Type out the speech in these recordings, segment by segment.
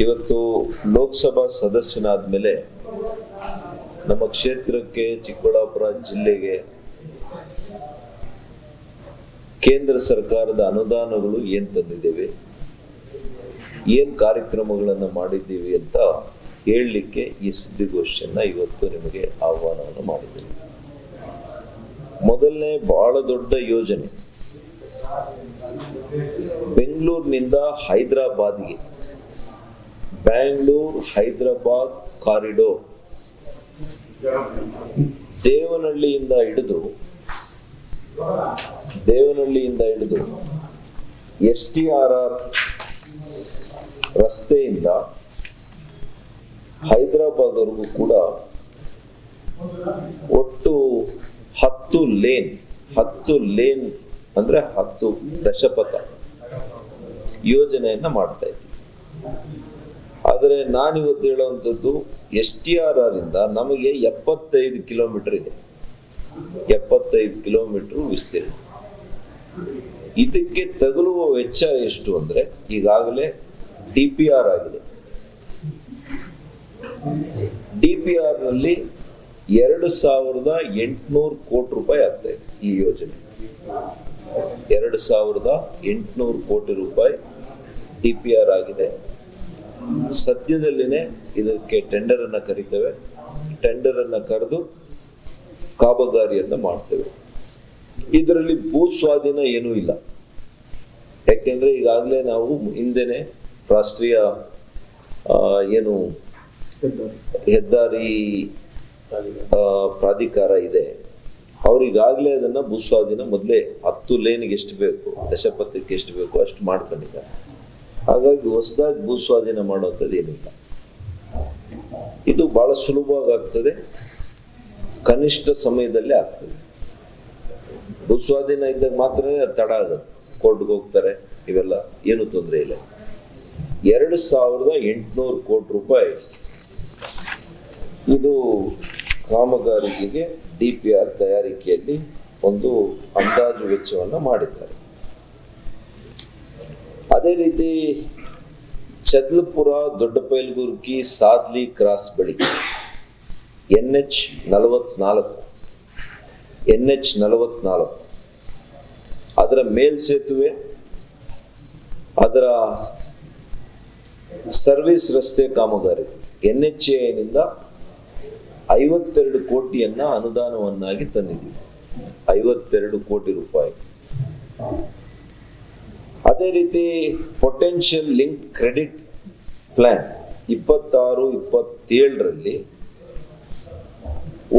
ಇವತ್ತು ಲೋಕಸಭಾ ಸದಸ್ಯನಾದ ಮೇಲೆ ನಮ್ಮ ಕ್ಷೇತ್ರಕ್ಕೆ ಚಿಕ್ಕಬಳ್ಳಾಪುರ ಜಿಲ್ಲೆಗೆ ಕೇಂದ್ರ ಸರ್ಕಾರದ ಅನುದಾನಗಳು ಏನ್ ತಂದಿದ್ದೇವೆ, ಏನ್ ಕಾರ್ಯಕ್ರಮಗಳನ್ನು ಮಾಡಿದ್ದೀವಿ ಅಂತ ಹೇಳಲಿಕ್ಕೆ ಈ ಸುದ್ದಿಗೋಷ್ಠಿಯನ್ನ ಇವತ್ತು ನಿಮಗೆ ಆಹ್ವಾನವನ್ನು ಮಾಡಿದ್ದೇವೆ. ಮೊದಲನೇ ಬಹಳ ದೊಡ್ಡ ಯೋಜನೆ ಬೆಂಗಳೂರಿನಿಂದ ಹೈದರಾಬಾದ್ಗೆ, ಬ್ಯಾಂಗ್ಳೂರ್ ಹೈದರಾಬಾದ್ ಕಾರಿಡೋರ್ ದೇವನಹಳ್ಳಿಯಿಂದ ಹಿಡಿದು STRR ರಸ್ತೆಯಿಂದ ಹೈದರಾಬಾದ್ ವರೆಗೂ ಕೂಡ ಒಟ್ಟು 10 ಲೇನ್ ಅಂದ್ರೆ 10 ದಶಪಥ ಯೋಜನೆಯನ್ನ ಮಾಡ್ತಾ ಇದ್ದೀವಿ. ಆದರೆ ನಾನಿವತ್ತು ಹೇಳುವಂಥದ್ದು STRR ಇಂದ ನಮಗೆ 75 ಕಿಲೋಮೀಟರ್ ಇದೆ, 75 ಕಿಲೋಮೀಟರ್ ವಿಸ್ತೀರ್ಣ. ಇದಕ್ಕೆ ತಗುಲುವ ವೆಚ್ಚ ಎಷ್ಟು ಅಂದ್ರೆ ಈಗಾಗಲೇ DPR ಆಗಿದೆ. DPR ನಲ್ಲಿ 2800 ಕೋಟಿ ರೂಪಾಯಿ ಆಗ್ತಾ ಇದೆ. ಈ ಯೋಜನೆ 2800 ಕೋಟಿ ರೂಪಾಯಿ DPR ಆಗಿದೆ. ಸದ್ಯದಲ್ಲಿನೇ ಇದಕ್ಕೆ ಟೆಂಡರ್ ಅನ್ನ ಕರಿತೇವೆ. ಟೆಂಡರ್ ಅನ್ನ ಕರೆದು ಕಾಮಗಾರಿಯನ್ನ ಮಾಡ್ತೇವೆ. ಇದರಲ್ಲಿ ಭೂ ಸ್ವಾಧೀನ ಏನೂ ಇಲ್ಲ. ಯಾಕೆಂದ್ರೆ ಈಗಾಗಲೇ ನಾವು ಹಿಂದೆನೆ ರಾಷ್ಟ್ರೀಯ ಹೆದ್ದಾರಿ ಪ್ರಾಧಿಕಾರ ಇದೆ, ಅವ್ರಿಗಾಗಲೇ ಅದನ್ನ ಭೂಸ್ವಾಧೀನ ಮೊದಲೇ 10 ಲೇನ್ಗೆ ಎಷ್ಟು ಬೇಕು, ದಶಪಥಕ್ಕೆ ಎಷ್ಟು ಬೇಕು ಅಷ್ಟು ಮಾಡ್ಕೊಂಡಿದ್ದಾರೆ. ಹಾಗಾಗಿ ಹೊಸದಾಗಿ ಭೂಸ್ವಾಧೀನ ಮಾಡುವಂಥದ್ದು ಏನಿಲ್ಲ. ಇದು ಬಹಳ ಸುಲಭವಾಗಿ ಆಗ್ತದೆ, ಕನಿಷ್ಠ ಸಮಯದಲ್ಲೇ ಆಗ್ತದೆ. ಭೂಸ್ವಾಧೀನ ಇದ್ದಾಗ ಮಾತ್ರ ತಡ ಆಗೋದು, ಕೋರ್ಟ್ಗೆ ಹೋಗ್ತಾರೆ, ಇವೆಲ್ಲ ಏನು ತೊಂದರೆ ಇಲ್ಲ. 2800 ಕೋಟಿ ರೂಪಾಯಿ ಇದು ಕಾಮಗಾರಿಗೆ DPR ತಯಾರಿಕೆಯಲ್ಲಿ ಒಂದು ಅಂದಾಜು ವೆಚ್ಚವನ್ನ ಮಾಡಿದ್ದಾರೆ. ಅದೇ ರೀತಿ ಚದ್ಲಪುರ ದೊಡ್ಡಪೈಲ್ಗುರ್ಕಿ ಸಾದ್ಲಿ ಕ್ರಾಸ್ ಬಳಿ NH44 ಅದರ ಮೇಲ್ಸೇತುವೆ, ಅದರ ಸರ್ವಿಸ್ ರಸ್ತೆ ಕಾಮಗಾರಿ NHAI ನಿಂದ 52 ಕೋಟಿಯನ್ನ ಅನುದಾನವನ್ನಾಗಿ ತಂದಿದ್ದೀವಿ, 52 ಕೋಟಿ ರೂಪಾಯಿ. ಅದೇ ರೀತಿ ಪೊಟೆನ್ಷಿಯಲ್ ಲಿಂಕ್ ಕ್ರೆಡಿಟ್ ಪ್ಲಾನ್ 26-27ರಲ್ಲಿ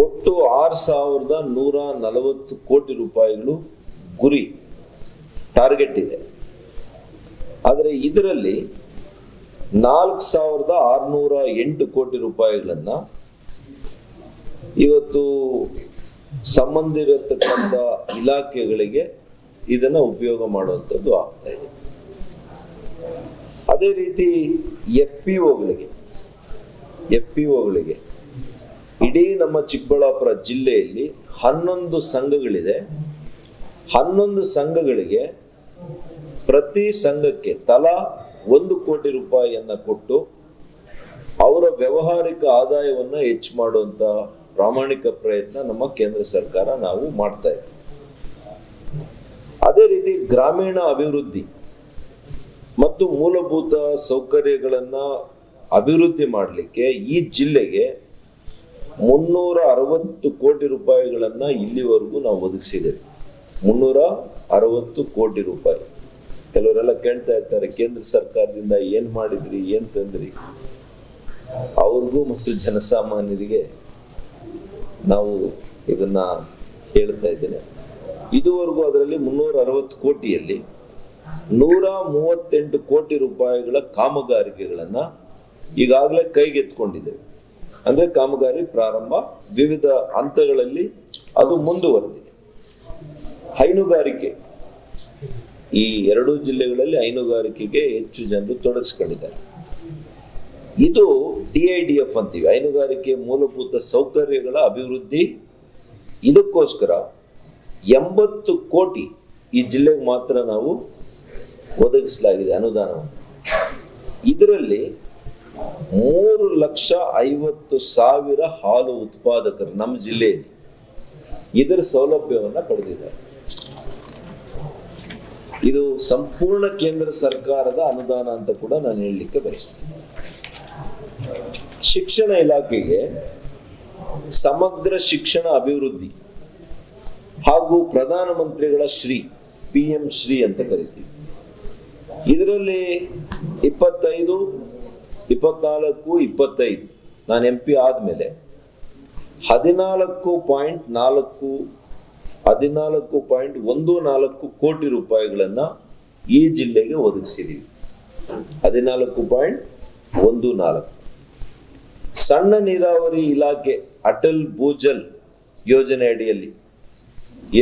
ಒಟ್ಟು 6140 ಕೋಟಿ ರೂಪಾಯಿಗಳು ಗುರಿ ಟಾರ್ಗೆಟ್ ಇದೆ. ಆದರೆ ಇದರಲ್ಲಿ 4608 ಕೋಟಿ ರೂಪಾಯಿಗಳನ್ನ ಇವತ್ತು ಸಂಬಂಧಿರತಕ್ಕಂಥ ಇಲಾಖೆಗಳಿಗೆ ಇದನ್ನ ಉಪಯೋಗ ಮಾಡುವಂಥದ್ದು ಆಗ್ತಾ ಇದೆ. ಅದೇ ರೀತಿ FPOಗಳಿಗೆ ಇಡೀ ನಮ್ಮ ಚಿಕ್ಕಬಳ್ಳಾಪುರ ಜಿಲ್ಲೆಯಲ್ಲಿ 11 ಸಂಘಗಳಿದೆ. 11 ಸಂಘಗಳಿಗೆ ಪ್ರತಿ ಸಂಘಕ್ಕೆ ತಲಾ 1 ಕೋಟಿ ರೂಪಾಯಿಯನ್ನ ಕೊಟ್ಟು ಅವರ ವ್ಯಾವಹಾರಿಕ ಆದಾಯವನ್ನ ಹೆಚ್ಚು ಮಾಡುವಂತ ಪ್ರಾಮಾಣಿಕ ಪ್ರಯತ್ನ ನಮ್ಮ ಕೇಂದ್ರ ಸರ್ಕಾರ ನಾವು ಮಾಡ್ತಾ ಇದ್ದೀವಿ. ಅದೇ ರೀತಿ ಗ್ರಾಮೀಣ ಅಭಿವೃದ್ಧಿ ಮತ್ತು ಮೂಲಭೂತ ಸೌಕರ್ಯಗಳನ್ನ ಅಭಿವೃದ್ಧಿ ಮಾಡಲಿಕ್ಕೆ ಈ ಜಿಲ್ಲೆಗೆ 360 ಕೋಟಿ ರೂಪಾಯಿಗಳನ್ನ ಇಲ್ಲಿವರೆಗೂ ನಾವು ಒದಗಿಸಿದ್ದೇವೆ. 360 ಕೋಟಿ ರೂಪಾಯಿ. ಕೆಲವರೆಲ್ಲ ಕೇಳ್ತಾ ಇರ್ತಾರೆ, ಕೇಂದ್ರ ಸರ್ಕಾರದಿಂದ ಏನ್ ಮಾಡಿದ್ರಿ, ಏನ್ ತಂದ್ರಿ? ಅವ್ರಿಗೂ ಮತ್ತು ಜನಸಾಮಾನ್ಯರಿಗೆ ನಾವು ಇದನ್ನ ಹೇಳ್ತಾ ಇದ್ದೇನೆ. ಇದುವರೆಗೂ ಅದರಲ್ಲಿ 360 ಕೋಟಿಯಲ್ಲಿ 138 ಕೋಟಿ ರೂಪಾಯಿಗಳ ಕಾಮಗಾರಿಕೆಗಳನ್ನ ಈಗಾಗಲೇ ಕೈಗೆತ್ಕೊಂಡಿದ್ದೇವೆ. ಅಂದ್ರೆ ಕಾಮಗಾರಿ ಪ್ರಾರಂಭ ವಿವಿಧ ಹಂತಗಳಲ್ಲಿ ಅದು ಮುಂದುವರೆದಿದೆ. ಹೈನುಗಾರಿಕೆ, ಈ 2 ಜಿಲ್ಲೆಗಳಲ್ಲಿ ಹೈನುಗಾರಿಕೆಗೆ ಹೆಚ್ಚು ಜನರು ತೊಡಗಿಸ್ಕೊಂಡಿದ್ದಾರೆ. ಇದು DIDF ಅಂತೀವಿ, ಹೈನುಗಾರಿಕೆ ಮೂಲಭೂತ ಸೌಕರ್ಯಗಳ ಅಭಿವೃದ್ಧಿ. ಇದಕ್ಕೋಸ್ಕರ 80 ಕೋಟಿ ಈ ಜಿಲ್ಲೆಗೆ ಮಾತ್ರ ನಾವು ಒದಗಿಸಲಾಗಿದೆ ಅನುದಾನವನ್ನು. ಇದರಲ್ಲಿ 3,50,000 ಹಾಲು ಉತ್ಪಾದಕರು ನಮ್ಮ ಜಿಲ್ಲೆಯಲ್ಲಿ ಇದರ ಸೌಲಭ್ಯವನ್ನ ಪಡೆದಿದ್ದಾರೆ. ಇದು ಸಂಪೂರ್ಣ ಕೇಂದ್ರ ಸರ್ಕಾರದ ಅನುದಾನ ಅಂತ ಕೂಡ ನಾನು ಹೇಳಲಿಕ್ಕೆ ಬಯಸ್ತೇನೆ. ಶಿಕ್ಷಣ ಇಲಾಖೆಗೆ ಸಮಗ್ರ ಶಿಕ್ಷಣ ಅಭಿವೃದ್ಧಿ ಹಾಗೂ ಪ್ರಧಾನಮಂತ್ರಿಗಳ ಶ್ರೀ PM ಶ್ರೀ ಅಂತ ಕರಿತೀವಿ. ಇದರಲ್ಲಿ 25, 24, 25 ನಾನು MP ಆದ್ಮೇಲೆ 14.14 ಕೋಟಿ ರೂಪಾಯಿಗಳನ್ನ ಈ ಜಿಲ್ಲೆಗೆ ಒದಗಿಸಿದೀವಿ. 14.14. ಸಣ್ಣ ನೀರಾವರಿ ಇಲಾಖೆ ಅಟಲ್ ಭೂಜಲ್ ಯೋಜನೆ ಅಡಿಯಲ್ಲಿ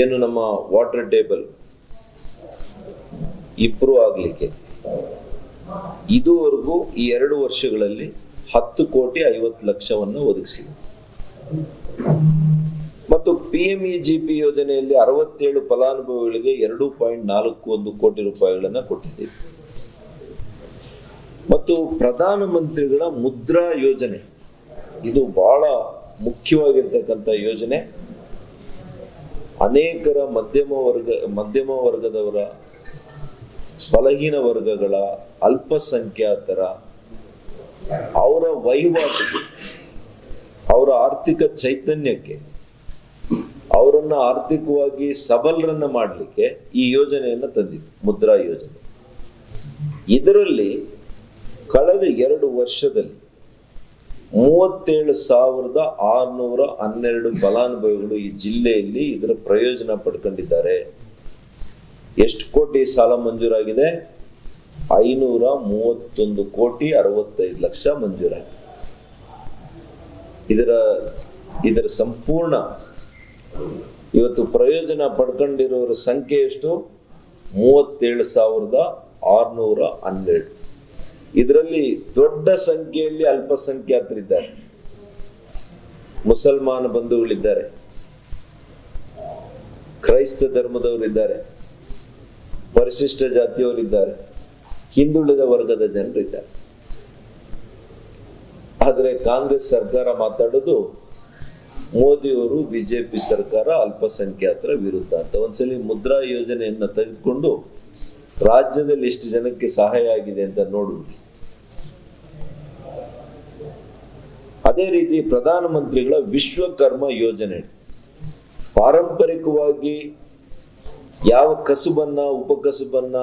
ಏನು ನಮ್ಮ ವಾಟರ್ ಟೇಬಲ್ ಇಂಪ್ರೂವ್ ಆಗ್ಲಿಕ್ಕೆ ಇದುವರೆಗೂ ಈ 2 ವರ್ಷಗಳಲ್ಲಿ 10,50,00,000 ಒದಗಿಸಿದೆ. ಮತ್ತು PMEGP ಯೋಜನೆಯಲ್ಲಿ 67 ಫಲಾನುಭವಿಗಳಿಗೆ 2.41 ಕೋಟಿ ರೂಪಾಯಿಗಳನ್ನ ಕೊಟ್ಟಿದ್ದೇವೆ. ಮತ್ತು ಪ್ರಧಾನಮಂತ್ರಿಗಳ ಮುದ್ರಾ ಯೋಜನೆ, ಇದು ಬಹಳ ಮುಖ್ಯವಾಗಿರ್ತಕ್ಕಂಥ ಯೋಜನೆ. ಅನೇಕರ ಮಧ್ಯಮ ವರ್ಗದವರ, ಬಲಹೀನ ವರ್ಗಗಳ, ಅಲ್ಪಸಂಖ್ಯಾತರ ಅವರ ವಹಿವಾಟಿಗೆ, ಅವರ ಆರ್ಥಿಕ ಚೈತನ್ಯಕ್ಕೆ, ಅವರನ್ನ ಆರ್ಥಿಕವಾಗಿ ಸಬಲರನ್ನ ಮಾಡಲಿಕ್ಕೆ ಈ ಯೋಜನೆಯನ್ನ ತಂದಿತ್ತು, ಮುದ್ರಾ ಯೋಜನೆ. ಇದರಲ್ಲಿ ಕಳೆದ 2 ವರ್ಷದಲ್ಲಿ 37,612 ಫಲಾನುಭವಿಗಳು ಈ ಜಿಲ್ಲೆಯಲ್ಲಿ ಇದರ ಪ್ರಯೋಜನ ಪಡ್ಕೊಂಡಿದ್ದಾರೆ. ಎಷ್ಟು ಕೋಟಿ ಸಾಲ ಮಂಜೂರಾಗಿದೆ? 531,65,00,000 ಮಂಜೂರಾಗಿದೆ. ಇದರ ಸಂಪೂರ್ಣ ಇವತ್ತು ಪ್ರಯೋಜನ ಪಡ್ಕೊಂಡಿರೋರ ಸಂಖ್ಯೆ ಎಷ್ಟು? 37,612. ಇದರಲ್ಲಿ ದೊಡ್ಡ ಸಂಖ್ಯೆಯಲ್ಲಿ ಅಲ್ಪಸಂಖ್ಯಾತರಿದ್ದಾರೆ, ಮುಸಲ್ಮಾನ ಬಂಧುಗಳಿದ್ದಾರೆ, ಕ್ರೈಸ್ತ ಧರ್ಮದವರಿದ್ದಾರೆ, ಪರಿಶಿಷ್ಟ ಜಾತಿಯವರಿದ್ದಾರೆ, ಹಿಂದುಳಿದ ವರ್ಗದ ಜನರಿದ್ದಾರೆ. ಆದರೆ ಕಾಂಗ್ರೆಸ್ ಸರ್ಕಾರ ಮಾತಾಡೋದು ಮೋದಿಯವರು ಬಿಜೆಪಿ ಸರ್ಕಾರ ಅಲ್ಪಸಂಖ್ಯಾತರ ವಿರುದ್ಧ ಅಂತ. ಒಂದ್ಸಲಿ ಮುದ್ರಾ ಯೋಜನೆಯನ್ನ ತೆಗೆದುಕೊಂಡು ರಾಜ್ಯದಲ್ಲಿ ಎಷ್ಟು ಜನಕ್ಕೆ ಸಹಾಯ ಆಗಿದೆ ಅಂತ ನೋಡ್ಬಿಡಿ. ಅದೇ ರೀತಿ ಪ್ರಧಾನಮಂತ್ರಿಗಳ ವಿಶ್ವಕರ್ಮ ಯೋಜನೆ, ಪಾರಂಪರಿಕವಾಗಿ ಯಾವ ಕಸುಬನ್ನ, ಉಪಕಸುಬನ್ನ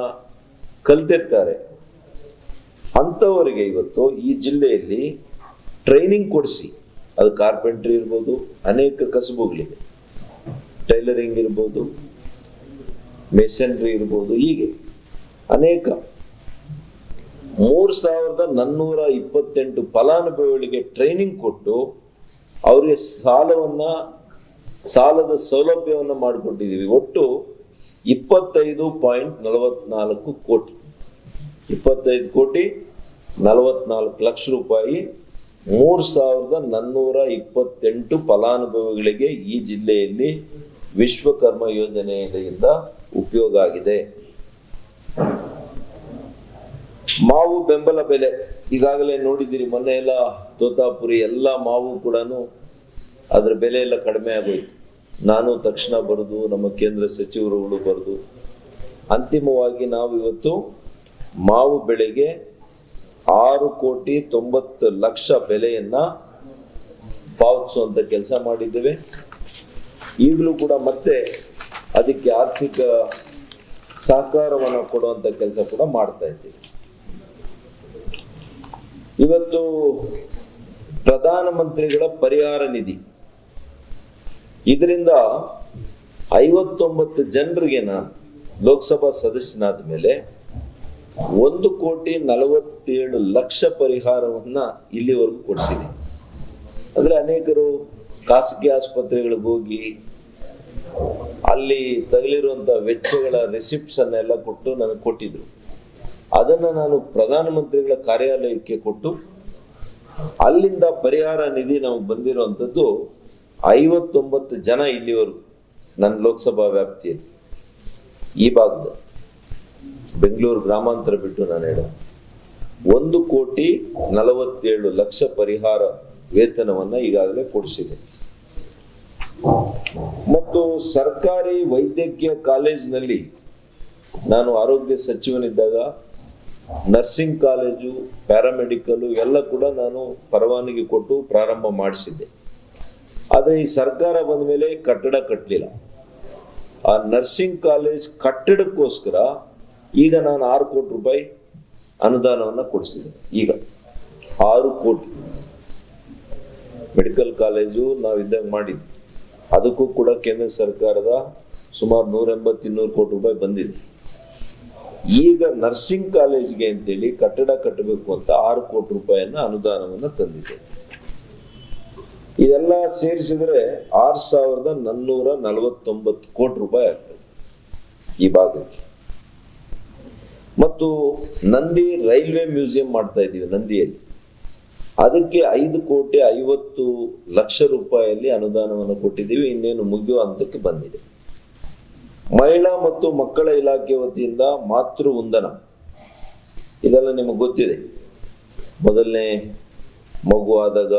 ಕಲ್ತಿರ್ತಾರೆ ಅಂತವರಿಗೆ ಇವತ್ತು ಈ ಜಿಲ್ಲೆಯಲ್ಲಿ ಟ್ರೈನಿಂಗ್ ಕೊಡಿಸಿ, ಅದು ಕಾರ್ಪೆಂಟ್ರಿ ಇರ್ಬೋದು, ಅನೇಕ ಕಸುಬುಗಳಿದೆ, ಟೈಲರಿಂಗ್ ಇರ್ಬೋದು, ಮೇಸನ್ರಿ ಇರ್ಬೋದು, ಹೀಗೆ ಅನೇಕ 3,428 ಫಲಾನುಭವಿಗಳಿಗೆ ಟ್ರೈನಿಂಗ್ ಕೊಟ್ಟು ಅವರಿಗೆ ಸಾಲದ ಸೌಲಭ್ಯವನ್ನ ಮಾಡಿಕೊಟ್ಟಿದ್ದೀವಿ. ಒಟ್ಟು 25.44 ಕೋಟಿ, 25,44,00,000 ರೂಪಾಯಿ 3,428 ಫಲಾನುಭವಿಗಳಿಗೆ ಈ ಜಿಲ್ಲೆಯಲ್ಲಿ ವಿಶ್ವಕರ್ಮ ಯೋಜನೆಯಿಂದ ಉಪಯೋಗ ಆಗಿದೆ. ಮಾವು ಬೆಂಬಲ ಬೆಲೆ ಈಗಾಗಲೇ ನೋಡಿದ್ದೀರಿ. ಮೊನ್ನೆ ಎಲ್ಲ ತೋತಾಪುರಿ ಎಲ್ಲ ಮಾವು ಕೂಡ ಅದ್ರ ಬೆಲೆ ಎಲ್ಲ ಕಡಿಮೆ ಆಗೋಯ್ತು. ನಾನು ತಕ್ಷಣ ಬರೆದು, ನಮ್ಮ ಕೇಂದ್ರ ಸಚಿವರುಗಳು ಬರೆದು, ಅಂತಿಮವಾಗಿ ನಾವು ಇವತ್ತು ಮಾವು ಬೆಳೆಗೆ 6,90,00,000 ಬೆಲೆಯನ್ನ ಪಾವತಿಸುವಂತ ಕೆಲಸ ಮಾಡಿದ್ದೇವೆ. ಈಗಲೂ ಕೂಡ ಮತ್ತೆ ಅದಕ್ಕೆ ಆರ್ಥಿಕ ಸಹಕಾರವನ್ನು ಕೊಡುವಂತ ಕೆಲಸ ಕೂಡ ಮಾಡ್ತಾ ಇದ್ದೀವಿ. ಇವತ್ತು ಪ್ರಧಾನಮಂತ್ರಿಗಳ ಪರಿಹಾರ ನಿಧಿ, ಇದರಿಂದ 59 ಜನರಿಗೆ ನಾನು ಲೋಕಸಭಾ ಸದಸ್ಯನಾದ ಮೇಲೆ 1,47,00,000 ಪರಿಹಾರವನ್ನ ಇಲ್ಲಿವರೆಗೂ ಕೊಡಿಸಿದೆ. ಅಂದ್ರೆ ಅನೇಕರು ಖಾಸಗಿ ಆಸ್ಪತ್ರೆಗಳಿಗೆ ಹೋಗಿ ಅಲ್ಲಿ ತಗಲಿರುವಂತ ವೆಚ್ಚಗಳ ರಿಸಿಪ್ಟ್ಸ್ ಅನ್ನೆಲ್ಲ ಕೊಟ್ಟು ನನಗೆ ಕೊಟ್ಟಿದ್ರು. ಅದನ್ನ ನಾನು ಪ್ರಧಾನಮಂತ್ರಿಗಳ ಕಾರ್ಯಾಲಯಕ್ಕೆ ಕೊಟ್ಟು ಅಲ್ಲಿಂದ ಪರಿಹಾರ ನಿಧಿ ನಮಗೆ ಬಂದಿರುವಂತದ್ದು 59 ಜನ ಇಲ್ಲಿವರೆಗೂ ನನ್ನ ಲೋಕಸಭಾ ವ್ಯಾಪ್ತಿಯಲ್ಲಿ, ಈ ಭಾಗದ ಬೆಂಗಳೂರು ಗ್ರಾಮಾಂತರ ಬಿಟ್ಟು ನಾನು ಹೇಳ 1,47,00,000 ಪರಿಹಾರ ವೇತನವನ್ನ ಈಗಾಗಲೇ ಕೊಡಿಸಿದೆ. ಮತ್ತು ಸರ್ಕಾರಿ ವೈದ್ಯಕೀಯ ಕಾಲೇಜಿನಲ್ಲಿ ನಾನು ಆರೋಗ್ಯ ಸಚಿವನಿದ್ದಾಗ ನರ್ಸಿಂಗ್ ಕಾಲೇಜು, ಪ್ಯಾರಾಮೆಡಿಕಲ್ ಎಲ್ಲ ಕೂಡ ನಾನು ಪರವಾನಗಿ ಕೊಟ್ಟು ಪ್ರಾರಂಭ ಮಾಡಿಸಿದ್ದೆ. ಆದರೆ ಈ ಸರ್ಕಾರ ಬಂದ ಮೇಲೆ ಕಟ್ಟಡ ಕಟ್ಟಲಿಲ್ಲ. ಆ ನರ್ಸಿಂಗ್ ಕಾಲೇಜ್ ಕಟ್ಟಡಕ್ಕೋಸ್ಕರ ಈಗ ನಾನು 6 ಕೋಟಿ ರೂಪಾಯಿ ಅನುದಾನವನ್ನು ಕೊಡಿಸಿದೆ. ಈಗ 6 ಕೋಟಿ ಮೆಡಿಕಲ್ ಕಾಲೇಜು ನಾವಿದ್ದಾಗ ಮಾಡಿದ್ವಿ. ಅದಕ್ಕೂ ಕೂಡ ಕೇಂದ್ರ ಸರ್ಕಾರದ ಸುಮಾರು 180-200 ಕೋಟಿ ರೂಪಾಯಿ ಬಂದಿದೆ. ಈಗ ನರ್ಸಿಂಗ್ ಕಾಲೇಜ್ಗೆ ಅಂತೇಳಿ ಕಟ್ಟಡ ಕಟ್ಟಬೇಕು ಅಂತ 6 ಕೋಟಿ ರೂಪಾಯಿಯನ್ನ ಅನುದಾನವನ್ನು ತಂದಿದೆ. ಇದೆಲ್ಲ ಸೇರಿಸಿದ್ರೆ 6,449 ಕೋಟಿ ರೂಪಾಯಿ ಆಗ್ತದೆ ಈ ಭಾಗಕ್ಕೆ. ಮತ್ತು ನಂದಿ ರೈಲ್ವೆ ಮ್ಯೂಸಿಯಂ ಮಾಡ್ತಾ ಇದ್ದೀವಿ ನಂದಿಯಲ್ಲಿ. ಅದಕ್ಕೆ 5,50,00,000 ರೂಪಾಯಿಯಲ್ಲಿ ಅನುದಾನವನ್ನು ಕೊಟ್ಟಿದ್ದೀವಿ. ಇನ್ನೇನು ಮುಗಿಯುವ ಹಂತಕ್ಕೆ ಬಂದಿದೆ. ಮಹಿಳಾ ಮತ್ತು ಮಕ್ಕಳ ಇಲಾಖೆ ವತಿಯಿಂದ ಮಾತೃ ವಂದನ, ಇದೆಲ್ಲ ನಿಮಗೆ ಗೊತ್ತಿದೆ. ಮೊದಲನೇ ಮಗು ಆದಾಗ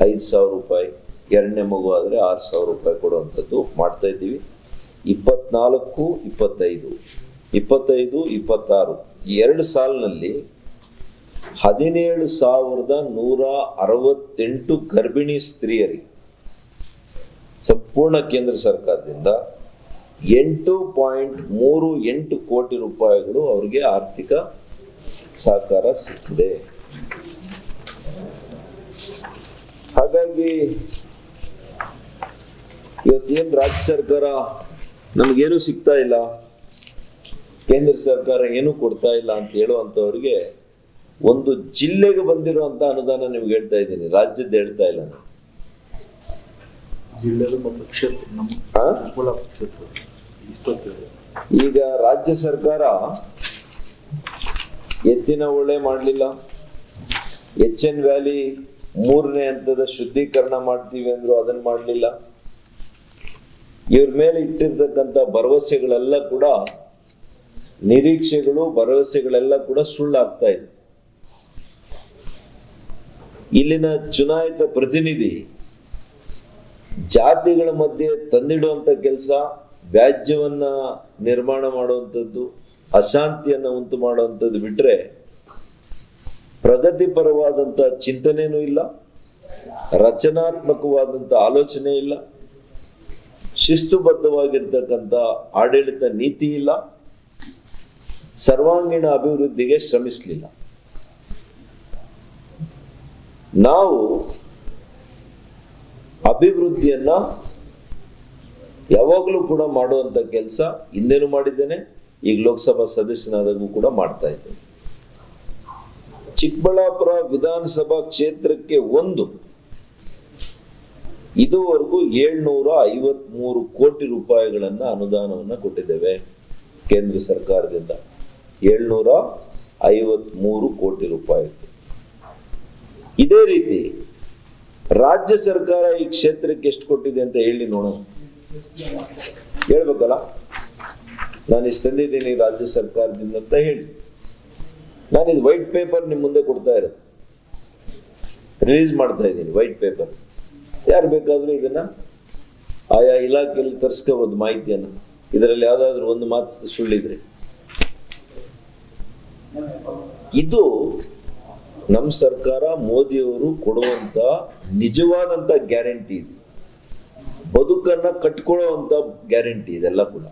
5,000 ರೂಪಾಯಿ, ಎರಡನೇ ಮಗು ಆದರೆ 6,000 ರೂಪಾಯಿ ಕೊಡುವಂಥದ್ದು ಮಾಡ್ತಾ ಇದ್ದೀವಿ. 24, 25, 25, 26 ಈ 2 ಸಾಲಿನಲ್ಲಿ 17,168 ಗರ್ಭಿಣಿ ಸ್ತ್ರೀಯರಿಗೆ ಸಂಪೂರ್ಣ ಕೇಂದ್ರ ಸರ್ಕಾರದಿಂದ 8.38 ಕೋಟಿ ರೂಪಾಯಿಗಳು ಅವರಿಗೆ ಆರ್ಥಿಕ ಸಹಕಾರ ಸಿಕ್ಕಿದೆ. ಹಾಗಾಗಿ ಇವತ್ತೇನು ರಾಜ್ಯ ಸರ್ಕಾರ ನಮಗೇನು ಸಿಗ್ತಾ ಇಲ್ಲ, ಕೇಂದ್ರ ಸರ್ಕಾರ ಏನು ಕೊಡ್ತಾ ಇಲ್ಲ ಅಂತ ಹೇಳುವಂತವ್ರಿಗೆ ಒಂದು ಜಿಲ್ಲೆಗೆ ಬಂದಿರುವಂತ ಅನುದಾನ ನಿಮ್ಗೆ ಹೇಳ್ತಾ ಇದ್ದೀನಿ, ರಾಜ್ಯದ ಹೇಳ್ತಾ ಇಲ್ಲ ನಾನು. ಈಗ ರಾಜ್ಯ ಸರ್ಕಾರ ಎತ್ತಿನ ಹೊಳೆ ಮಾಡಲಿಲ್ಲ, HN ವ್ಯಾಲಿ 3ನೇ ಹಂತದ ಶುದ್ಧೀಕರಣ ಮಾಡ್ತೀವಿ ಅಂದ್ರು ಅದನ್ನ ಮಾಡಲಿಲ್ಲ. ಇವ್ರ ಮೇಲೆ ಇಟ್ಟಿರ್ತಕ್ಕಂಥ ಭರವಸೆಗಳೆಲ್ಲ ಕೂಡ, ನಿರೀಕ್ಷೆಗಳು, ಭರವಸೆಗಳೆಲ್ಲ ಕೂಡ ಸುಳ್ಳಾಗ್ತಾ ಇದೆ. ಇಲ್ಲಿನ ಚುನಾಯಿತ ಪ್ರತಿನಿಧಿ ಜಾತಿಗಳ ಮಧ್ಯೆ ತಂದಿಡುವಂತ ಕೆಲಸ, ವ್ಯಾಜ್ಯವನ್ನ ನಿರ್ಮಾಣ ಮಾಡುವಂಥದ್ದು, ಅಶಾಂತಿಯನ್ನ ಉಂಟು ಮಾಡುವಂಥದ್ದು ಬಿಟ್ರೆ ಪ್ರಗತಿಪರವಾದಂತ ಚಿಂತನೆನೂ ಇಲ್ಲ, ರಚನಾತ್ಮಕವಾದಂತ ಆಲೋಚನೆ ಇಲ್ಲ, ಶಿಸ್ತುಬದ್ಧವಾಗಿರ್ತಕ್ಕಂಥ ಆಡಳಿತ ನೀತಿ ಇಲ್ಲ, ಸರ್ವಾಂಗೀಣ ಅಭಿವೃದ್ಧಿಗೆ ಶ್ರಮಿಸಲಿಲ್ಲ. ನಾವು ಅಭಿವೃದ್ಧಿಯನ್ನ ಯಾವಾಗಲೂ ಕೂಡ ಮಾಡುವಂತ ಕೆಲಸ ಹಿಂದೆನೂ ಮಾಡಿದ್ದೇನೆ, ಈಗ ಲೋಕಸಭಾ ಸದಸ್ಯನಾದಾಗೂ ಕೂಡ ಮಾಡ್ತಾ ಇದ್ದೇನೆ. ಚಿಕ್ಕಬಳ್ಳಾಪುರ ವಿಧಾನಸಭಾ ಕ್ಷೇತ್ರಕ್ಕೆ ಇದುವರೆಗೂ 753 ಕೋಟಿ ರೂಪಾಯಿಗಳನ್ನ ಅನುದಾನವನ್ನ ಕೊಟ್ಟಿದ್ದೇವೆ ಕೇಂದ್ರ ಸರ್ಕಾರದಿಂದ. 753 ಕೋಟಿ ರೂಪಾಯಿ. ಇದೇ ರೀತಿ ರಾಜ್ಯ ಸರ್ಕಾರ ಈ ಕ್ಷೇತ್ರಕ್ಕೆ ಎಷ್ಟು ಕೊಟ್ಟಿದೆ ಅಂತ ಹೇಳಿ ನೋಡೋಣ. ಹೇಳ್ಬೇಕಲ್ಲ, ನಾನು ಇಷ್ಟು ತಂದಿದ್ದೀನಿ ರಾಜ್ಯ ಸರ್ಕಾರದಿಂದ ಅಂತ ಹೇಳಿ. ನಾನು ಇದು ವೈಟ್ ಪೇಪರ್ ನಿಮ್ ಮುಂದೆ ಕೊಡ್ತಾ ಇರೋದು, ರಿಲೀಸ್ ಮಾಡ್ತಾ ಇದ್ದೀನಿ ವೈಟ್ ಪೇಪರ್. ಯಾರು ಬೇಕಾದ್ರೂ ಇದನ್ನ ಆಯಾ ಇಲಾಖೆಯಲ್ಲಿ ತರಿಸ್ಕೋಬಹುದು ಮಾಹಿತಿಯನ್ನು. ಇದರಲ್ಲಿ ಯಾವ್ದಾದ್ರು ಒಂದು ಮಾತು ಸುಳ್ಳಿದ್ರೆ ಇದು ನಮ್ಮ ಸರ್ಕಾರ, ಮೋದಿಯವರು ಕೊಡುವಂತ ನಿಜವಾದಂತ ಗ್ಯಾರಂಟಿ ಇದು. ಬದುಕನ್ನ ಕಟ್ಕೊಳ್ಳುವಂತ ಗ್ಯಾರಂಟಿ ಇದೆಲ್ಲ ಕೂಡ.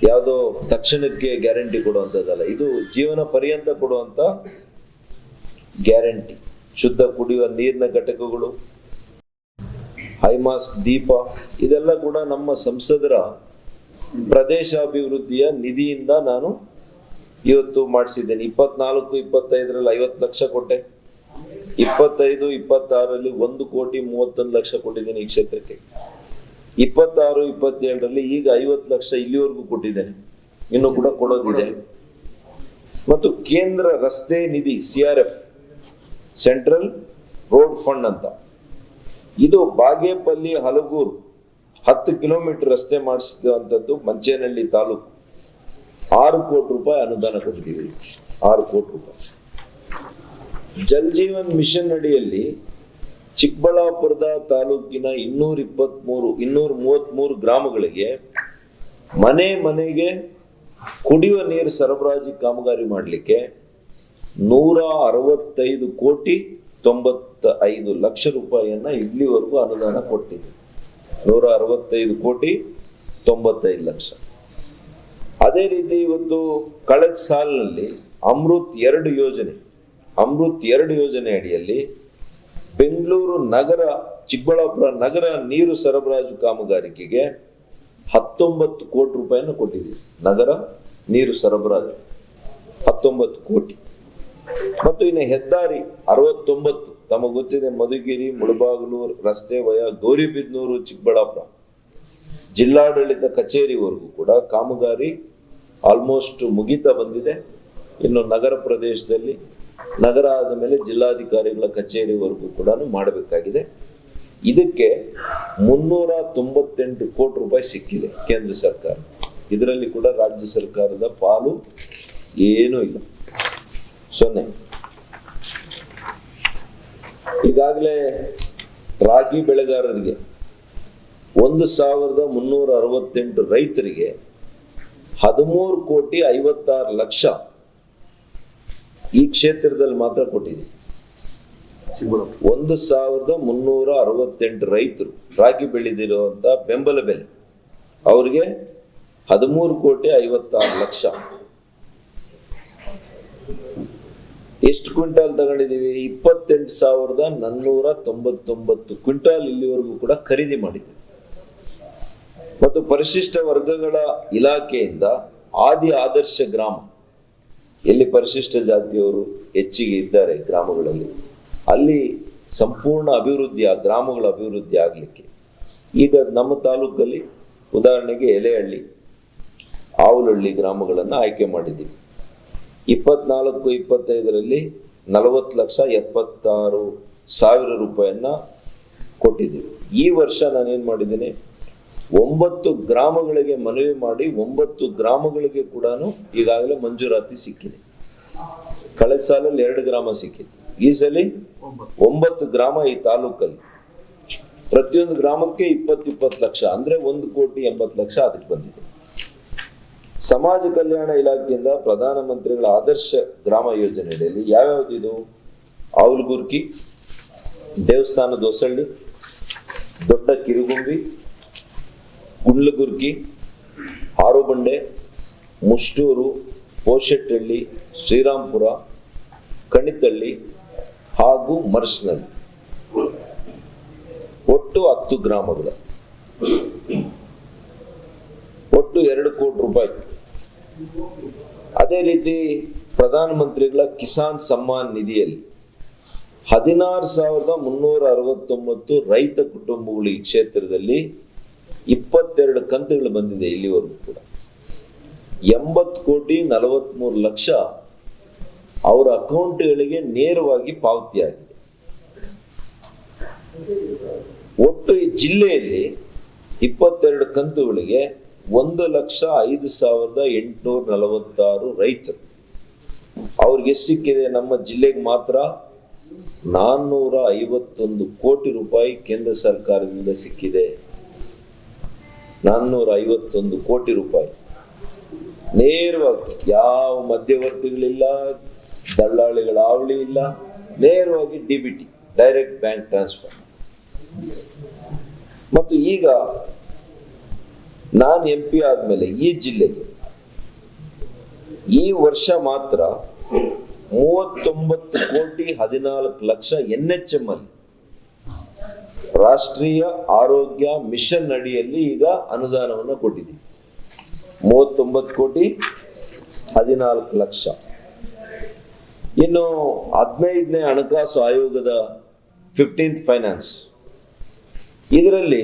ಯಾವುದೋ ತಕ್ಷಣಕ್ಕೆ ಗ್ಯಾರಂಟಿ ಕೊಡುವಂಥದ್ದಲ್ಲ, ಇದು ಜೀವನ ಪರ್ಯಂತ ಕೊಡುವಂತ ಗ್ಯಾರಂಟಿ. ಶುದ್ಧ ಕುಡಿಯುವ ನೀರಿನ ಘಟಕಗಳು, ಹೈಮಾಸ್ಕ್ ದೀಪ, ಇದೆಲ್ಲ ಕೂಡ ನಮ್ಮ ಸಂಸದರ ಪ್ರದೇಶಾಭಿವೃದ್ಧಿಯ ನಿಧಿಯಿಂದ ನಾನು ಇವತ್ತು ಮಾಡಿಸಿದ್ದೇನೆ. 24-25ರಲ್ಲಿ 50 ಲಕ್ಷ ಕೊಟ್ಟೆ, 25-26ರಲ್ಲಿ 1,31,00,000 ಕೊಟ್ಟಿದ್ದೇನೆ ಈ ಕ್ಷೇತ್ರಕ್ಕೆ. 26-27ರಲ್ಲಿ ಈಗ 50 ಲಕ್ಷ ಇಲ್ಲಿವರೆಗೂ ಕೊಟ್ಟಿದ್ದೇನೆ, ಇನ್ನು ಕೂಡ ಕೊಡೋದಿದೆ. ಮತ್ತು ಕೇಂದ್ರ ರಸ್ತೆ ನಿಧಿ CRF, ಸೆಂಟ್ರಲ್ ರೋಡ್ ಫಂಡ್ ಅಂತ, ಇದು ಬಾಗೇಪಲ್ಲಿ ಹಲಗೂರು 10 ಕಿಲೋಮೀಟರ್ ರಸ್ತೆ ಮಾಡಿಸಿದಂಥದ್ದು, ಮಂಚೇನಹಳ್ಳಿ ತಾಲೂಕು. 6 ಕೋಟಿ ರೂಪಾಯಿ ಅನುದಾನ ಕೊಟ್ಟಿದ್ದೀವಿ. 6 ಕೋಟಿ ರೂಪಾಯಿ. ಜಲ್ ಜೀವನ್ ಮಿಷನ್ ಅಡಿಯಲ್ಲಿ ಚಿಕ್ಕಬಳ್ಳಾಪುರದ ತಾಲೂಕಿನ 233 ಗ್ರಾಮಗಳಿಗೆ ಮನೆ ಮನೆಗೆ ಕುಡಿಯುವ ನೀರು ಸರಬರಾಜು ಕಾಮಗಾರಿ ಮಾಡಲಿಕ್ಕೆ 165 ಕೋಟಿ 95 ಲಕ್ಷ ರೂಪಾಯಿಯನ್ನ ಇಲ್ಲಿವರೆಗೂ ಅನುದಾನ ಕೊಟ್ಟಿದೆ. 165 ಕೋಟಿ 95 ಲಕ್ಷ. ಅದೇ ರೀತಿ ಇವತ್ತು ಕಳೆದ ಸಾಲಿನಲ್ಲಿ ಅಮೃತ್ 2 ಯೋಜನೆ ಅಡಿಯಲ್ಲಿ ಬೆಂಗಳೂರು ನಗರ ಚಿಕ್ಕಬಳ್ಳಾಪುರ ನಗರ ನೀರು ಸರಬರಾಜು ಕಾಮಗಾರಿಕೆಗೆ 19 ಕೋಟಿ ರೂಪಾಯಿಯನ್ನು ಕೊಟ್ಟಿದ್ದೀವಿ. ನಗರ ನೀರು ಸರಬರಾಜು 19 ಕೋಟಿ. ಮತ್ತು ಇನ್ನು ಹೆದ್ದಾರಿ 69, ತಮಗೆ ಗೊತ್ತಿದೆ, ಮಧುಗಿರಿ ಮುಳಬಾಗಿಲು ರಸ್ತೆ ವಯ ಗೌರಿಬಿದನೂರು ಚಿಕ್ಕಬಳ್ಳಾಪುರ ಜಿಲ್ಲಾಡಳಿತ ಕಚೇರಿವರೆಗೂ ಕೂಡ ಕಾಮಗಾರಿ ಆಲ್ಮೋಸ್ಟ್ ಮುಗಿತಾ ಬಂದಿದೆ. ಇನ್ನು ನಗರ ಪ್ರದೇಶದಲ್ಲಿ ನಗರ ಆದ ಮೇಲೆ ಜಿಲ್ಲಾಧಿಕಾರಿಗಳ ಕಚೇರಿವರೆಗೂ ಕೂಡ ಮಾಡಬೇಕಾಗಿದೆ. ಇದಕ್ಕೆ 398 ಕೋಟಿ ರೂಪಾಯಿ ಸಿಕ್ಕಿದೆ ಕೇಂದ್ರ ಸರ್ಕಾರ. ಇದರಲ್ಲಿ ಕೂಡ ರಾಜ್ಯ ಸರ್ಕಾರದ ಪಾಲು ಏನೂ ಇಲ್ಲ, 0. ಈಗಾಗಲೇ ರಾಗಿ ಬೆಳೆಗಾರರಿಗೆ 1368 ರೈತರಿಗೆ 13 ಕೋಟಿ 56 ಲಕ್ಷ ಈ ಕ್ಷೇತ್ರದಲ್ಲಿ ಮಾತ್ರ ಕೊಟ್ಟಿದೆ. 1368 ರೈತರು ರಾಗಿ ಬೆಳೆದಿರುವಂತ ಬೆಂಬಲ ಬೆಲೆ ಅವರಿಗೆ 13 ಕೋಟಿ 56 ಲಕ್ಷ. ಎಷ್ಟು ಕ್ವಿಂಟಾಲ್ ತಗೊಂಡಿದ್ದೀವಿ? 28,499 ಕ್ವಿಂಟಾಲ್ ಇಲ್ಲಿವರೆಗೂ ಕೂಡ ಖರೀದಿ ಮಾಡಿದೆ. ಮತ್ತು ಪರಿಶಿಷ್ಟ ವರ್ಗಗಳ ಇಲಾಖೆಯಿಂದ ಆದಿ ಆದರ್ಶ ಗ್ರಾಮ, ಎಲ್ಲಿ ಪರಿಶಿಷ್ಟ ಜಾತಿಯವರು ಹೆಚ್ಚಿಗೆ ಇದ್ದಾರೆ ಗ್ರಾಮಗಳಲ್ಲಿ, ಅಲ್ಲಿ ಸಂಪೂರ್ಣ ಅಭಿವೃದ್ಧಿ, ಆ ಗ್ರಾಮಗಳ ಅಭಿವೃದ್ಧಿ ಆಗಲಿಕ್ಕೆ ಈಗ ನಮ್ಮ ತಾಲೂಕಲ್ಲಿ ಉದಾಹರಣೆಗೆ ಎಲೆಹಳ್ಳಿ, ಆವುಲಹಳ್ಳಿ ಗ್ರಾಮಗಳನ್ನು ಆಯ್ಕೆ ಮಾಡಿದ್ದೀವಿ. 24-25ರಲ್ಲಿ 40,76,000 ರೂಪಾಯಿಯನ್ನ ಕೊಟ್ಟಿದ್ದೀವಿ. ಈ ವರ್ಷ ನಾನೇನ್ ಮಾಡಿದ್ದೀನಿ, 9 ಗ್ರಾಮಗಳಿಗೆ ಮನವಿ ಮಾಡಿ 9 ಗ್ರಾಮಗಳಿಗೆ ಕೂಡ ಈಗಾಗಲೇ ಮಂಜೂರಾತಿ ಸಿಕ್ಕಿದೆ. ಕಳೆದ ಸಾಲಲ್ಲಿ 2 ಗ್ರಾಮ ಸಿಕ್ಕಿತ್ತು, ಈ ಸಲ 9 ಗ್ರಾಮ ಈ ತಾಲೂಕಲ್ಲಿ. ಪ್ರತಿಯೊಂದು ಗ್ರಾಮಕ್ಕೆ 20 ಲಕ್ಷ ಅಂದ್ರೆ 1,80 ಲಕ್ಷ ಅದಕ್ಕೆ ಬಂದಿದೆ. ಸಮಾಜ ಕಲ್ಯಾಣ ಇಲಾಖೆಯಿಂದ ಪ್ರಧಾನಮಂತ್ರಿಗಳ ಆದರ್ಶ ಗ್ರಾಮ ಯೋಜನೆಯಲ್ಲಿ ಯಾವ್ಯಾವ್ದು ಇದು? ಆವುಲಗುರ್ಕಿ, ದೇವಸ್ಥಾನದ ಹೊಸಳ್ಳಿ, ದೊಡ್ಡ ಕಿರುಗುಂಬಿ, ಗುಂಡ್ಲಗುರ್ಕಿ, ಆರೋಬಂಡೆ, ಮುಷ್ಟೂರು, ಪೋಶೆಟ್ಟಹಳ್ಳಿ, ಶ್ರೀರಾಂಪುರ, ಕಣಿತಳ್ಳಿ ಹಾಗೂ ಮರ್ಸ್ನಲ್ಲಿ ಒಟ್ಟು 10 ಗ್ರಾಮಗಳು, ಒಟ್ಟು 2 ಕೋಟಿ ರೂಪಾಯಿ. ಅದೇ ರೀತಿ ಪ್ರಧಾನಮಂತ್ರಿಗಳ ಕಿಸಾನ್ ಸಮ್ಮಾನ್ ನಿಧಿಯಲ್ಲಿ 16,369 ರೈತ ಕುಟುಂಬಗಳು ಈ ಕ್ಷೇತ್ರದಲ್ಲಿ 22 ಕಂತುಗಳು ಬಂದಿದೆ ಇಲ್ಲಿವರೆಗೂ ಕೂಡ. 80 ಕೋಟಿ 43 ಲಕ್ಷ ಅವರ ಅಕೌಂಟ್ಗಳಿಗೆ ನೇರವಾಗಿ ಪಾವತಿಯಾಗಿದೆ. ಒಟ್ಟು ಈ ಜಿಲ್ಲೆಯಲ್ಲಿ 22 ಕಂತುಗಳಿಗೆ 1,05,846 ರೈತರು. ಅವ್ರಿಗೆ ಸಿಕ್ಕಿದೆ ನಮ್ಮ ಜಿಲ್ಲೆಗೆ ಮಾತ್ರ 451 ಕೋಟಿ ರೂಪಾಯಿ ಕೇಂದ್ರ ಸರ್ಕಾರದಿಂದ ಸಿಕ್ಕಿದೆ. 451 ಕೋಟಿ ರೂಪಾಯಿ ನೇರವಾಗಿ, ಯಾವ ಮಧ್ಯವರ್ತಿಗಳಿಲ್ಲ, ದಳ್ಳಾಳಿಗಳ ಹಾವಳಿ ಇಲ್ಲ, ನೇರವಾಗಿ DBT, ಡೈರೆಕ್ಟ್ ಬ್ಯಾಂಕ್ ಟ್ರಾನ್ಸ್ಫರ್. ಮತ್ತು ಈಗ ನಾನು MP ಆದ್ಮೇಲೆ ಈ ಜಿಲ್ಲೆಗೆ ಈ ವರ್ಷ ಮಾತ್ರ 39 ಕೋಟಿ 14 ಲಕ್ಷ NHM ಅಲ್ಲಿ ರಾಷ್ಟ್ರೀಯ ಆರೋಗ್ಯ ಮಿಷನ್ ಅಡಿಯಲ್ಲಿ ಈಗ ಅನುದಾನವನ್ನು ಕೊಟ್ಟಿದ್ದೀವಿ. 39 ಕೋಟಿ 14 ಲಕ್ಷ. ಇನ್ನು 15ನೇ ಹಣಕಾಸು ಆಯೋಗದ 15th ಫೈನಾನ್ಸ್, ಇದರಲ್ಲಿ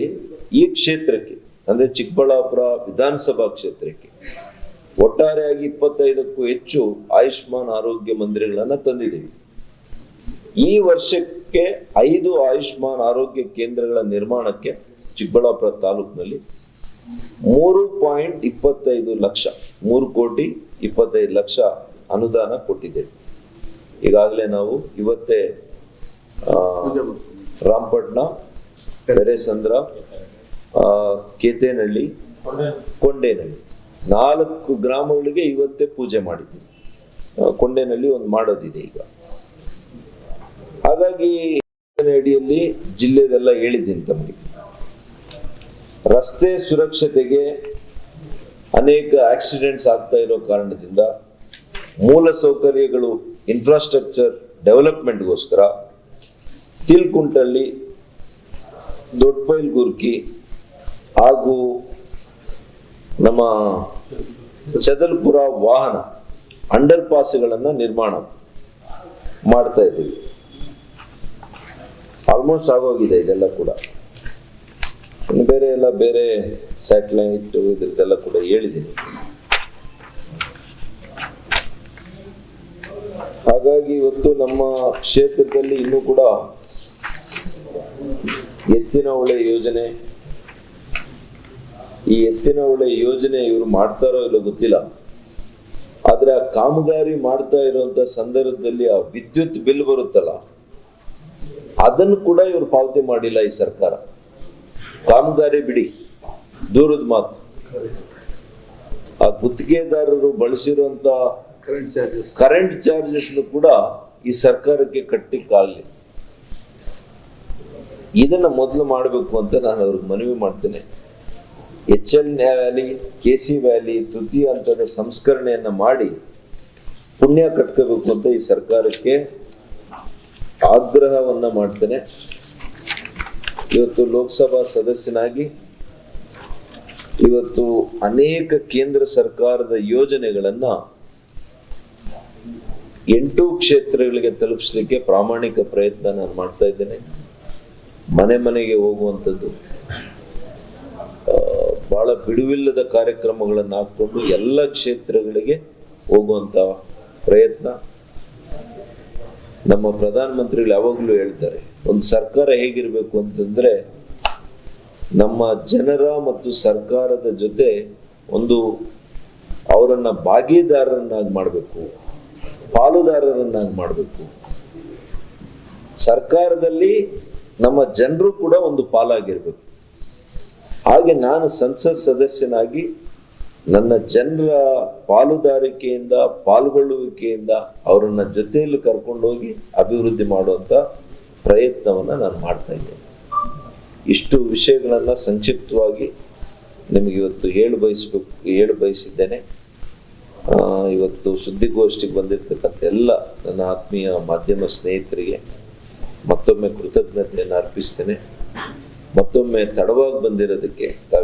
ಈ ಕ್ಷೇತ್ರಕ್ಕೆ ಅಂದ್ರೆ ಚಿಕ್ಕಬಳ್ಳಾಪುರ ವಿಧಾನಸಭಾ ಕ್ಷೇತ್ರಕ್ಕೆ ಒಟ್ಟಾರೆಯಾಗಿ 25ಕ್ಕೂ ಹೆಚ್ಚು ಆಯುಷ್ಮಾನ್ ಆರೋಗ್ಯ ಮಂದಿರಗಳನ್ನ ತಂದಿದ್ದೀವಿ. ಈ ವರ್ಷಕ್ಕೆ 5 ಆಯುಷ್ಮಾನ್ ಆರೋಗ್ಯ ಕೇಂದ್ರಗಳ ನಿರ್ಮಾಣಕ್ಕೆ ಚಿಕ್ಕಬಳ್ಳಾಪುರ ತಾಲೂಕಿನಲ್ಲಿ 3.25 ಲಕ್ಷ 3,25,00,000 ಅನುದಾನ ಕೊಟ್ಟಿದ್ದೇವೆ. ಈಗಾಗಲೇ ನಾವು ಇವತ್ತೇ ರಾಮಪಟ್ಟಣ, ಬೆರೆಸಂದ್ರ, ಕೇತೇನಹಳ್ಳಿ, ಕೊಂಡೇನಹಳ್ಳಿ 4 ಗ್ರಾಮಗಳಿಗೆ ಇವತ್ತೇ ಪೂಜೆ ಮಾಡಿದ್ದೀವಿ. ಕೊಂಡೇನಹಳ್ಳಿ ಒಂದು ಮಾಡೋದಿದೆ ಈಗ. ಹಾಗಾಗಿ ಅಡಿಯಲ್ಲಿ ಜಿಲ್ಲೆದೆಲ್ಲ ಹೇಳಿದ್ದೀನಿ ತಮಗೆ. ರಸ್ತೆ ಸುರಕ್ಷತೆಗೆ ಅನೇಕ ಆಕ್ಸಿಡೆಂಟ್ಸ್ ಆಗ್ತಾ ಇರೋ ಕಾರಣದಿಂದ ಮೂಲ ಸೌಕರ್ಯಗಳು ಇನ್ಫ್ರಾಸ್ಟ್ರಕ್ಚರ್ ಡೆವಲಪ್ಮೆಂಟ್ಗೋಸ್ಕರ ತಿಲ್ಕುಂಟಳ್ಳಿ, ದೊಡ್ಡಬೈಲ್ಗುರ್ಕಿ ಹಾಗೂ ನಮ್ಮ ಚದಲ್ಪುರ ವಾಹನ ಅಂಡರ್ ಪಾಸ್ಗಳನ್ನು ನಿರ್ಮಾಣ ಮಾಡ್ತಾ ಇದ್ದೀವಿ. ಆಲ್ಮೋಸ್ಟ್ ಆಗೋಗಿದೆ ಇದೆಲ್ಲ ಕೂಡ. ಬೇರೆ ಸ್ಯಾಟಲೈಟ್ ಇದೆಲ್ಲ ಕೂಡ ಹೇಳಿದ್ದೀನಿ. ಹಾಗಾಗಿ ಇವತ್ತು ನಮ್ಮ ಕ್ಷೇತ್ರದಲ್ಲಿ ಇನ್ನೂ ಕೂಡ ಎತ್ತಿನ ಹೊಳೆ ಯೋಜನೆ, ಈ ಎತ್ತಿನ ಹೊಳೆ ಯೋಜನೆ ಇವರು ಮಾಡ್ತಾರೋ ಇಲ್ಲೋ ಗೊತ್ತಿಲ್ಲ. ಆದ್ರೆ ಆ ಕಾಮಗಾರಿ ಮಾಡ್ತಾ ಇರುವಂತ ಸಂದರ್ಭದಲ್ಲಿ ಆ ವಿದ್ಯುತ್ ಬಿಲ್ ಬರುತ್ತಲ್ಲ, ಅದನ್ನು ಕೂಡ ಇವರು ಪಾವತಿ ಮಾಡಿಲ್ಲ ಈ ಸರ್ಕಾರ. ಕಾಮಗಾರಿ ಬಿಡಿ, ದೂರದ ಮಾತು, ಆ ಗುತ್ತಿಗೆದಾರರು ಬಳಸಿರುವಂತ ಕರೆಂಟ್ ಚಾರ್ಜಸ್ ಕೂಡ ಈ ಸರ್ಕಾರಕ್ಕೆ ಕಟ್ಟಿಕ್ಕಾಗಲಿ. ಇದನ್ನ ಮೊದಲು ಮಾಡಬೇಕು ಅಂತ ನಾನು ಅವ್ರಿಗೆ ಮನವಿ ಮಾಡ್ತೇನೆ. HL ವ್ಯಾಲಿ, KC ವ್ಯಾಲಿ ತೃತೀಯ ಹಂತದ ಸಂಸ್ಕರಣೆಯನ್ನ ಮಾಡಿ ಪುಣ್ಯ ಕಟ್ಕೋಬೇಕು ಅಂತ ಈ ಸರ್ಕಾರಕ್ಕೆ ಆಗ್ರಹವನ್ನ ಮಾಡ್ತೇನೆ. ಇವತ್ತು ಲೋಕಸಭಾ ಸದಸ್ಯನಾಗಿ ಇವತ್ತು ಅನೇಕ ಕೇಂದ್ರ ಸರ್ಕಾರದ ಯೋಜನೆಗಳನ್ನ 8 ಕ್ಷೇತ್ರಗಳಿಗೆ ತಲುಪಿಸಲಿಕ್ಕೆ ಪ್ರಾಮಾಣಿಕ ಪ್ರಯತ್ನ ನಾನು ಮಾಡ್ತಾ ಇದ್ದೇನೆ. ಮನೆಗೆ ಹೋಗುವಂಥದ್ದು, ಬಹಳ ಬಿಡುವಿಲ್ಲದ ಕಾರ್ಯಕ್ರಮಗಳನ್ನು ಹಾಕೊಂಡು ಎಲ್ಲ ಕ್ಷೇತ್ರಗಳಿಗೆ ಹೋಗುವಂತ ಪ್ರಯತ್ನ. ನಮ್ಮ ಪ್ರಧಾನಮಂತ್ರಿಗಳು ಯಾವಾಗಲೂ ಹೇಳ್ತಾರೆ, ಒಂದು ಸರ್ಕಾರ ಹೇಗಿರ್ಬೇಕು ಅಂತಂದ್ರೆ ನಮ್ಮ ಜನರ ಮತ್ತು ಸರ್ಕಾರದ ಜೊತೆ ಒಂದು ಅವರನ್ನ ಭಾಗೀದಾರರನ್ನಾಗಿ ಮಾಡಬೇಕು, ಪಾಲುದಾರರನ್ನಾಗಿ ಮಾಡಬೇಕು. ಸರ್ಕಾರದಲ್ಲಿ ನಮ್ಮ ಜನರು ಕೂಡ ಒಂದು ಪಾಲಾಗಿರ್ಬೇಕು. ಹಾಗೆ ನಾನು ಸಂಸತ್ ಸದಸ್ಯನಾಗಿ ನನ್ನ ಜನರ ಪಾಲುದಾರಿಕೆಯಿಂದ, ಪಾಲ್ಗೊಳ್ಳುವಿಕೆಯಿಂದ ಅವರನ್ನ ಜೊತೆಯಲ್ಲಿ ಕರ್ಕೊಂಡೋಗಿ ಅಭಿವೃದ್ಧಿ ಮಾಡುವಂತ ಪ್ರಯತ್ನವನ್ನ ನಾನು ಮಾಡ್ತಾ ಇದ್ದೇನೆ. ಇಷ್ಟು ವಿಷಯಗಳನ್ನ ಸಂಕ್ಷಿಪ್ತವಾಗಿ ನಿಮಗೆ ಇವತ್ತು ಹೇಳ ಬಯಸಿದ್ದೇನೆ. ಇವತ್ತು ಸುದ್ದಿಗೋಷ್ಠಿಗೆ ಬಂದಿರತಕ್ಕಂಥ ಎಲ್ಲ ನನ್ನ ಆತ್ಮೀಯ ಮಾಧ್ಯಮ ಸ್ನೇಹಿತರಿಗೆ ಮತ್ತೊಮ್ಮೆ ಕೃತಜ್ಞತೆಯನ್ನು ಅರ್ಪಿಸ್ತೇನೆ. ಮತ್ತೊಮ್ಮೆ ತಡವಾಗಿ ಬಂದಿರೋದಕ್ಕೆ